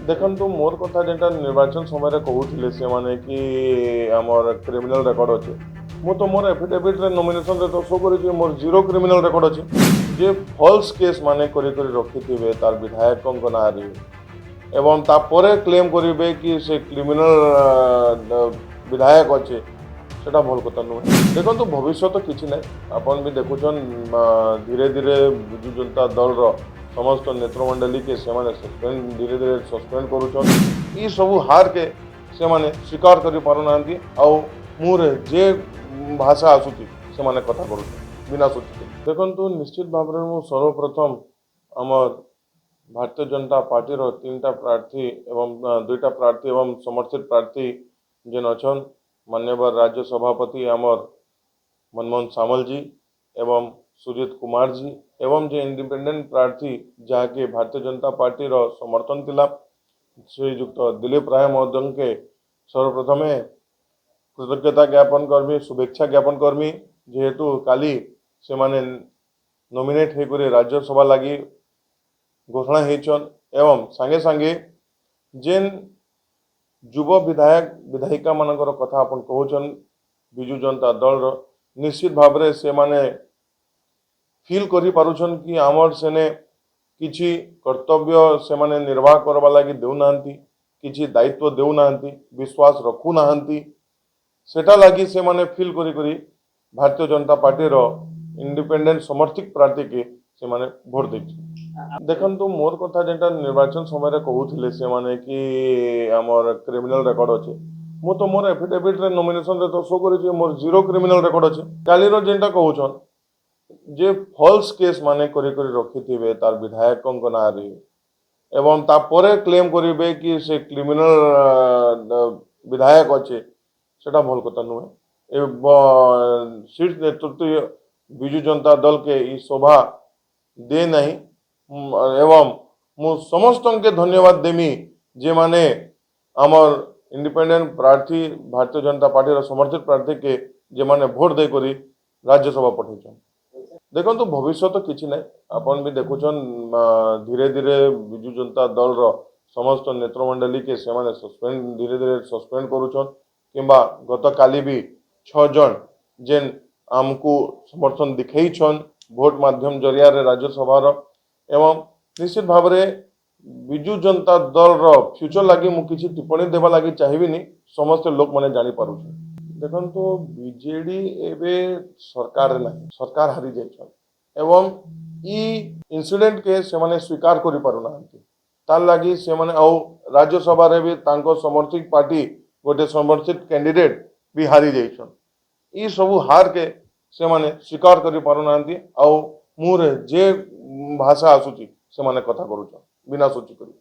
देखो मोर कथा जेटा निर्वाचन समय कहूले से माने कि आमर क्रिमिनल रेकर्ड अच्छे मु तो मोर एफिडेविट नॉमिनेशन रे तो शो करी मोर जीरो क्रिमिनल रेकर्ड अच्छे जे फॉल्स केस माने करी रखिथिबे तार विधायक ना रे एवं तापरे क्लेम करिवे कि से क्रिमिनल विधायक अच्छे सेटा भल कथा नुहे देखो भविष्य तो किसी ना आपन भी देखुन धीरे धीरे विजु जनता दल समस्त नेत्रमंडली के सेमाने सस्पेंड धीरे धीरे सस्पेंड करुछन ई सबु हार के सेमाने स्वीकार करि पारुना मुरे जे भाषा आसुची सेमाने कथा करुछन बिना सोचिके देखंतु निश्चित भाव में सर्वप्रथम आमर भारतीय जनता पार्टी रो 3टा प्रार्थी एवं 2टा प्रार्थी एवं समर्थित प्रार्थी जेन अछन माननीय राज्य सभापति आमर मनमोहन सामल जी एवं सुजीत कुमार जी एवं जे इंडिपेंडेंट प्रार्थी जहाँकि भारतीय जनता पार्टी रो समर्थन थिला श्रीयुक्त दिलीप राय महोदय के सर्वप्रथम कृतज्ञता ज्ञापन करमी शुभेच्छा ज्ञापन करमी जेहेतु काली से माने नॉमिनेट होकर राज्यसभा लगी घोषणा होचन एवं सांगे सांगे जेन युव विधायक विधायिका मानकर कथा अपन कहउछन विजु जनता दल रो निश्चित भाव में से माने फील करि पारुछन कि आमर सेने किछि कर्तव्य से माने निर्वाह करबा लागि देउनांती किछि दायित्व देउनांती विश्वास रखुनांती सेटा लागि से माने फील करि करि भारतीय जनता पार्टी रो इंडिपेंडेंट समर्थित प्रार्थी के से माने भोट दैछि देखंतु मोर कथा जेटा निर्वाचन समय कहउथिले से माने कि आमर क्रिमिनल रेकर्ड अच्छे मु तो मोर एफिडेविट नॉमिनेशन रे तो शो करी मोर जीरो क्रिमिनल रेकर्ड अच्छे काली रो जेटा कहउछन जे फॉल्स केस माने करी रखिथिबे तार विधायक ना रे एवं तापरे क्लेम करिवे कि से क्रिमिनल विधायक अच्छे सेटा भल कथा नुहे शीर्ष नेतृत्व विजु जनता दल के ई शोभा दे नहीं एवं मु समस्त के धन्यवाद देमी जे माने आमर इंडिपेंडेंट प्रार्थी भारतीय जनता पार्टी समर्थित प्रार्थी के जे माने भोट दे करी राज्यसभा पठेछन देखो भविष्य तो किसी ना आपन भी देखुन धीरे धीरे विजु जनता दल समस्त नेत्रमंडली के सेमाने सस्पेंड धीरे धीरे सस्पेंड करुछन किंबा गत काली भी 6 जन जेन आमको समर्थन दिखैछन भोट माध्यम जरिया रे राज्यसभा एवं निश्चित भाव में विजु जनता दल फ्यूचर लगी मु किछि टिप्पणी देवा लगी चाहिए समस्त लोक माने जानी पारुछन देखो बीजेडी एबे सरकार नहीं सरकार हारी जाइछन एवं ई इंसिडेंट के से माने स्वीकार करि पारुना तार लगी से माने औ राज्यसभा रे भी तांको समर्थित पार्टी गोटे समर्थित कैंडिडेट भी हारी जाइछन ई सबु हार के से माने स्वीकार करि पारुना मुरे जे भाषा आसुची से माने कथा करूछन बिना सोची करी